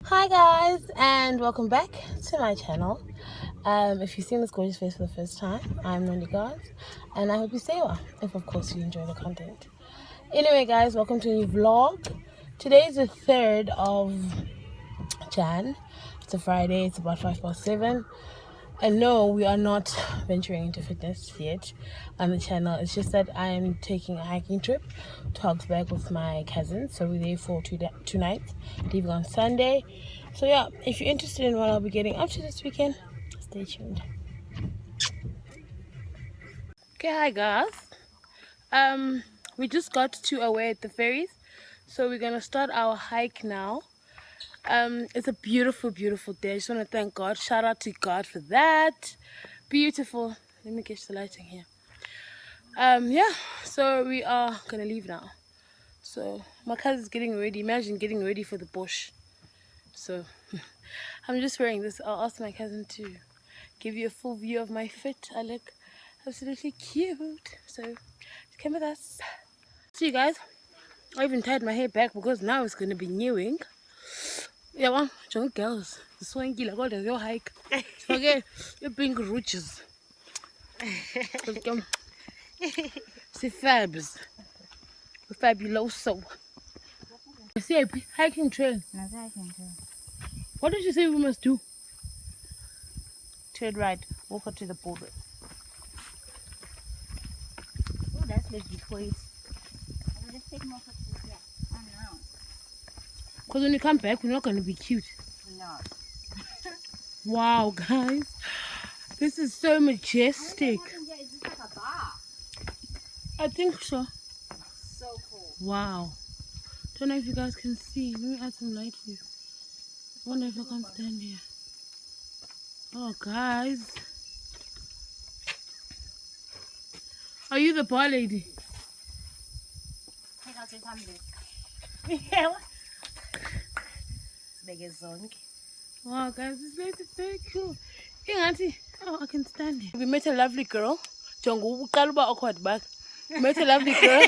Hi guys, and welcome back to my channel. If you've seen this gorgeous face for the first time, I'm Nandi guys, and I hope you stay well, if of course you enjoy the content. Anyway guys, welcome to a new vlog. Today is the 3rd of Jan. It's a Friday, it's about 7:05. And no, we are not venturing into fitness yet on the channel. It's just that I'm taking a hiking trip to Hogsback with my cousins. So we're there for two nights, leaving on Sunday. So yeah, if you're interested in what I'll be getting up to this weekend, stay tuned. Okay, hi guys. We just got to away at the ferries. So we're gonna start our hike now. It's a beautiful day. I just want to thank God. Shout out to God for that. Beautiful. Let me catch the lighting here. Yeah, so we are gonna leave now. So my cousin's getting ready. Imagine getting ready for the bush. So I'm just wearing this. I'll ask my cousin to give you a full view of my fit. I look absolutely cute. So come with us. See you guys. I even tied my hair back because now it's gonna be newing. Yeah, well, young girls, the swanky like all the your hike. Okay, your pink roaches. See fabs. Fabuloso. See a hiking trail. What did you say we must do? Turn right, walk up to the border. Oh, that's like before it. Let's take more pictures here. Oh no. Because when you come back, we're not going to be cute. No. Wow, guys. This is so majestic. Is this like a bar? I think so. So cool. Wow. Don't know if you guys can see. Let me add some light for you. I wonder if I can stand here. Oh, guys. Are you the bar lady? Take out your tumbler. Yeah. It's big as zonk. Wow, guys, this place is very cool. Hey, auntie. Oh, I can stand here. We met a lovely girl. Jongo, Kaluba awkward back. Met a lovely girl.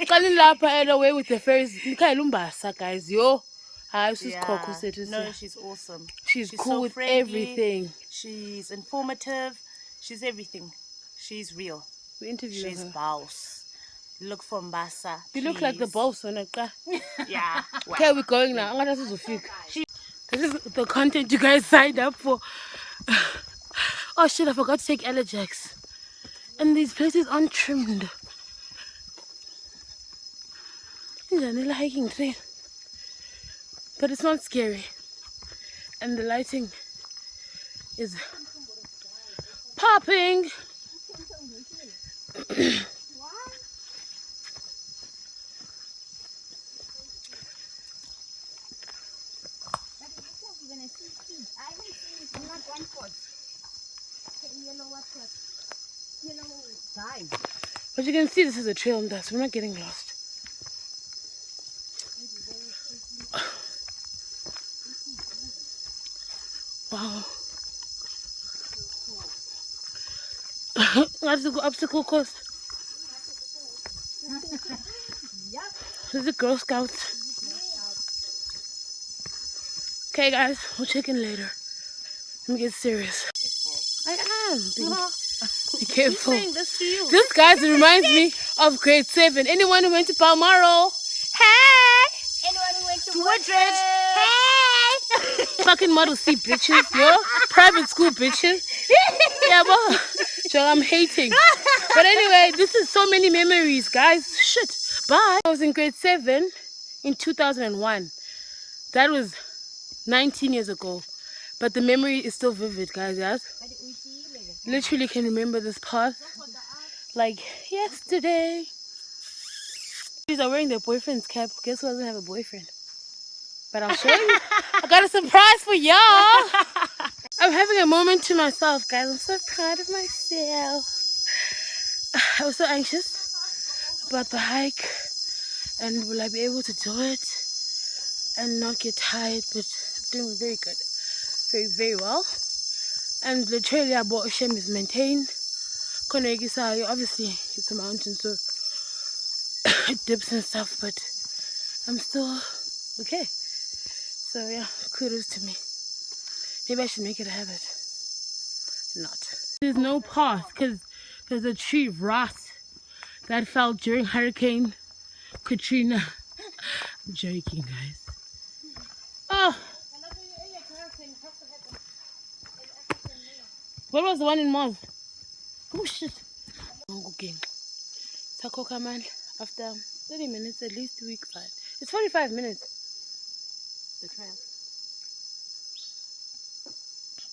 Calling Lapa and away with the ferries. Guys, yo. No, she's awesome. She's cool so with friendly. everything. She's informative. She's everything. She's real. We interviewed She's her. boss. Look for Mbasa. You look like the boss on a car. Yeah. Okay, we're going now. This is the content you guys signed up for. Oh shit, I forgot to take Allergex. And these places aren't trimmed. It's a little hiking trail. But it's not scary. And the lighting is popping. But you can see this is a trail and so we're not getting lost. Wow. That's the obstacle course. This is the Girl Scouts. Okay guys, we'll check in later. Let me get serious. I am. Be careful. Who's saying this to you? This guys reminds me of grade 7. Anyone who went to Balmoral? Hey! Anyone who went to Woodridge? Hey! Fucking Model C bitches, yo. Private school bitches. Yeah, but I'm hating. But anyway, this is so many memories, guys. Shit. Bye. I was in grade 7 in 2001. That was 19 years ago. But the memory is still vivid, guys, yes? Literally can remember this path like yesterday. These are wearing their boyfriend's cap. Guess who doesn't have a boyfriend? But I'll show you. I got a surprise for y'all. I'm having a moment to myself, guys. I'm so proud of myself. I was so anxious about the hike and will I be able to do it and not get tired, but I'm doing very good. Very well. And the trail I bought Shem is maintained. Obviously it's a mountain, so it dips and stuff, but I'm still okay. So yeah, kudos to me. Maybe I should make it a habit. Not. There's no path because there's a tree right that fell during Hurricane Katrina. I'm joking, guys. Oh, what was the one in Mars? Oh shit. I'm cooking. Takoka man. After 30 minutes, at least week 5. It's 45 minutes. The trail.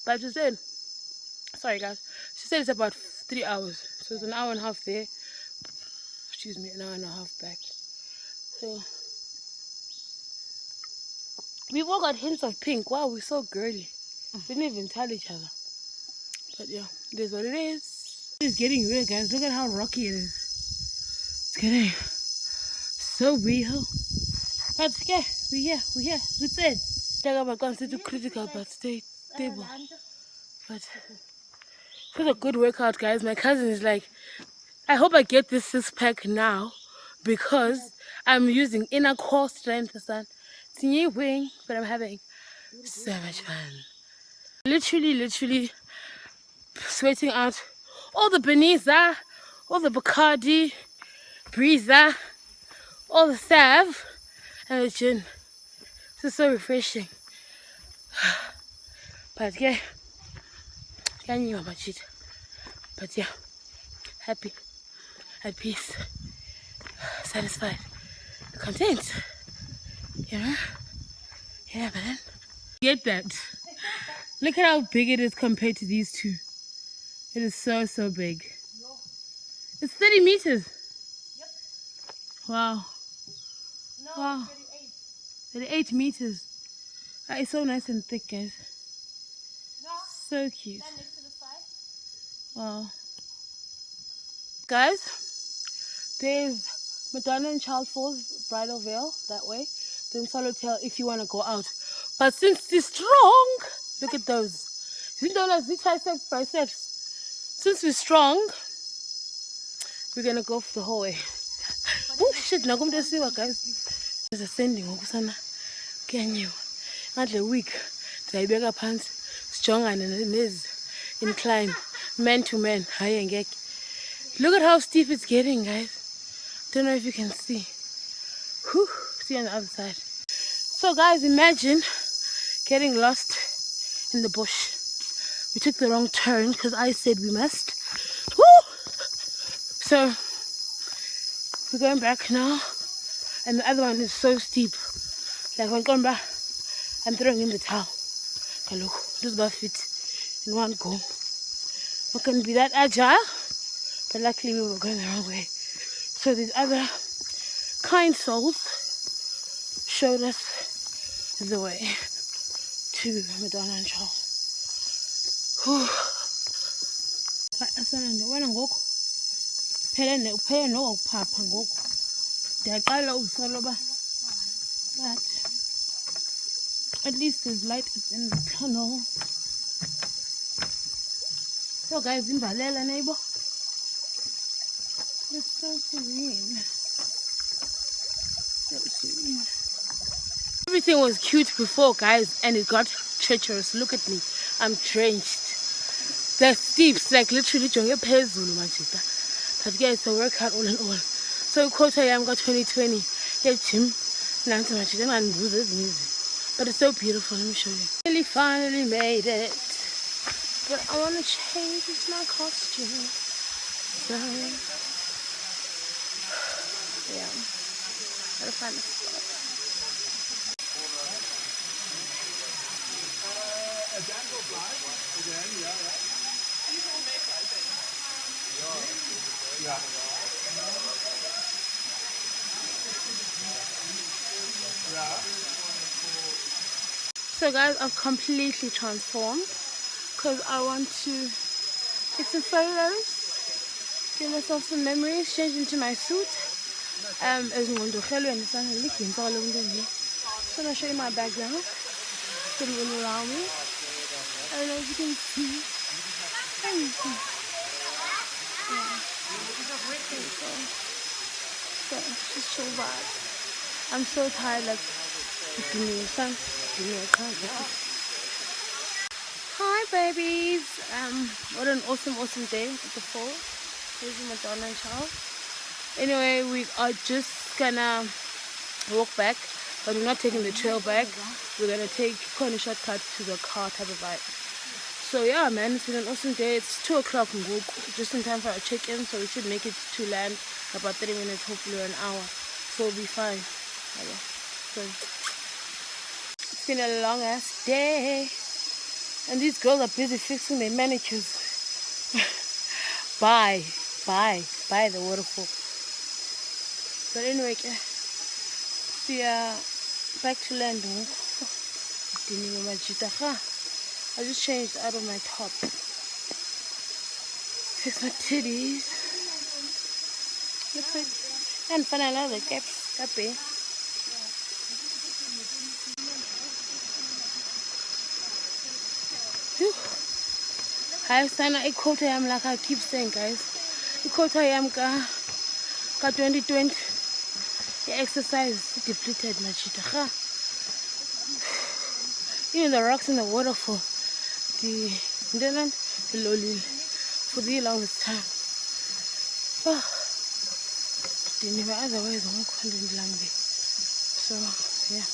But she said, sorry guys, she said it's about 3 hours. So it's an hour and a half there. Excuse me, an hour and a half back. So we've all got hints of pink. Wow, we're so girly. We didn't even tell each other. But yeah, it is what it is. It's getting real, guys. Look at how rocky it is. It's getting so real. But yeah, we're here. It's it. I can't say too critical, but stay stable. But it was a good workout, guys. My cousin is like, I hope I get this 6-pack now because I'm using inner core strength, son. It's a new wing, but I'm having so much fun. Literally sweating out all the Beniza, all the Bacardi, Breezer, all the salve, and the gin. This is so refreshing. But yeah, can't you about it? But yeah, happy, at peace, satisfied, content. You know? Yeah, man. Get that? Look at how big it is compared to these two. It is so big. It's 30 meters. Yep. Wow. No, wow. 38 meters. That is so nice and thick, guys. No. So cute. Stand next to the side. Wow. Guys, there's Madonna and Child Falls Bridal Veil that way. Then Swallowtail if you want to go out. But since it's strong, look at those. You know, these biceps. Since we're strong, we're gonna go for the whole way. Oh shit, now come to see what, guys. There's ascending. Can you? Not a week. I beg up hands. Strong and is incline. Man to man. Look at how steep it's getting, guys. Don't know if you can see. Whew. See on the other side. So guys, imagine getting lost in the bush. We took the wrong turn because I said we must. Woo! So we're going back now, and the other one is so steep. Like when going back, I'm throwing in the towel. Look, this about fit in one go. Not gonna be that agile, but luckily we were going the wrong way. So these other kind souls showed us the way to Madonna and Charles. Whew. Phela nokuphapha ngoku ndiyaqala uzisoloba, but at least there's light in the tunnel. So guys, imbalela neighbor, it's so serene, so serene. Everything was cute before, guys, and it got treacherous. Look at me, I'm drenched. The steeps, like literally jonge phezulu majita. But yeah, it's a workout all in all. So quota yam got 2020. Yeah, gym. But it's so beautiful. Let me show you. Really finally made it. But I want to change my costume. So yeah, gotta find a spot. Yeah. So guys, I've completely transformed because I want to take some photos, give myself some memories, change into my suit. As I'm going to show you my background. Sitting all around me. And as you can see, so just chill vibe. I'm so tired, like, it's me. Hi babies. What an awesome day at the fall. Here's Madonna and Charles. Anyway, we are just gonna walk back, but we're not taking the trail back. We're gonna take a shortcut to the car type of vibe. So yeah, man, it's been an awesome day. It's 2 o'clock and we'll just in time for our check-in, so we should make it to land about 30 minutes, hopefully, or an hour. So we'll be fine. Okay. So it's been a long ass day, and these girls are busy fixing their manicures. Bye the waterfall. But anyway, see ya back to landing. I just changed out of my top. Fix my titties. Looks like and finally the caps happy. Hi sana ikota yam, like I keep saying, guys. Ikota yam ka 2020. The exercise depleted my chita. Even the rocks in the waterfall, the lolly for the longest time. Oh, otherwise I won't land. So yeah.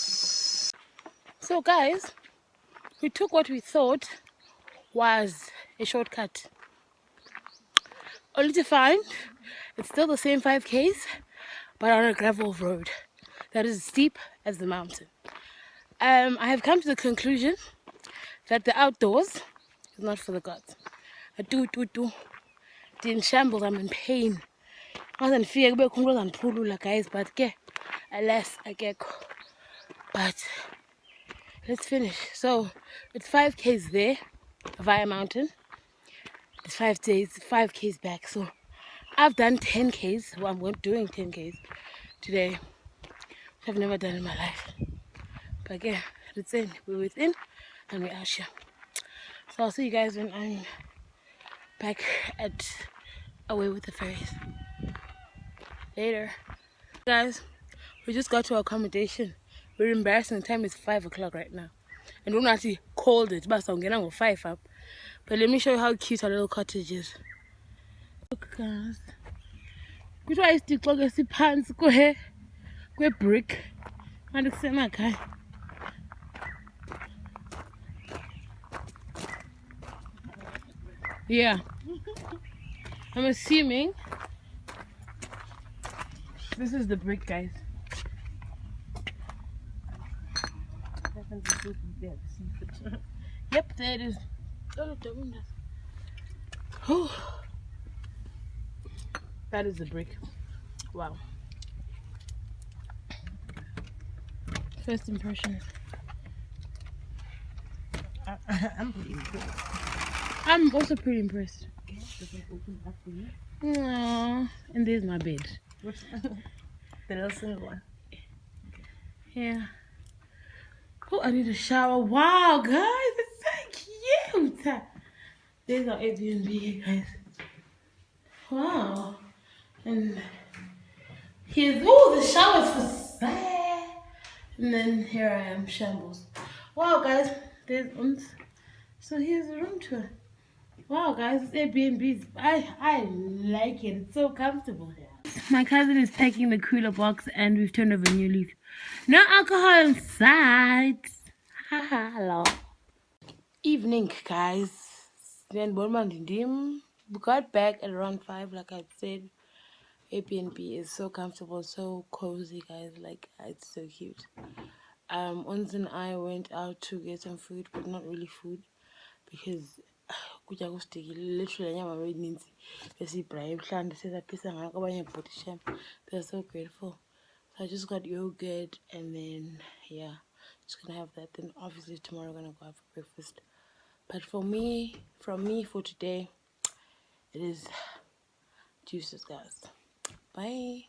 So guys, we took what we thought was a shortcut. Only to find it's still the same 5Ks, but on a gravel road that is steep as the mountain. I have come to the conclusion that the outdoors is not for the gods. I do. In shambles, I'm in pain. I was fear guys, but alas, I get. But let's finish. So it's 5Ks there via mountain. It's 5Ks back. So I've done 10Ks. Well, I'm doing 10Ks today, which I've never done in my life. But yeah, it's in. We're within and we're out here. So I'll see you guys when I'm back at away with the ferries. Later. Guys, we just got to our accommodation. We're embarrassing. The time is 5 o'clock right now. And we don't actually called it, but I'm getting 5 up. But let me show you how cute our little cottage is. Look guys. We try to stick like a pants go here. Go brick. And it's my guy. Yeah. I'm assuming this is the brick, guys. Yep, there it is. Oh, that is the brick. Wow. First impressions. I'm pretty impressed. I'm also pretty impressed. Doesn't open up for you. Aww. And there's my bed. The little single one. Yeah. Oh, I need a shower. Wow, guys, it's so cute. There's our AirBnB, guys. Wow. And here's the showers for sale. And then here I am, shambles. Wow, guys, there's so here's the room tour. Wow, guys, it's Airbnb. I like it. It's so comfortable here. My cousin is packing the cooler box, and we've turned over a new leaf. No alcohol inside. Hello. Evening, guys. Then we got back at around 5, like I said. Airbnb is so comfortable, so cozy, guys. Like, it's so cute. Ons and I went out to get some food, but not really food, because literally they're so grateful. So I just got yogurt, and then yeah, just gonna have that. Then obviously tomorrow we're gonna go out for breakfast. But from me for today, it is juices, guys. Bye.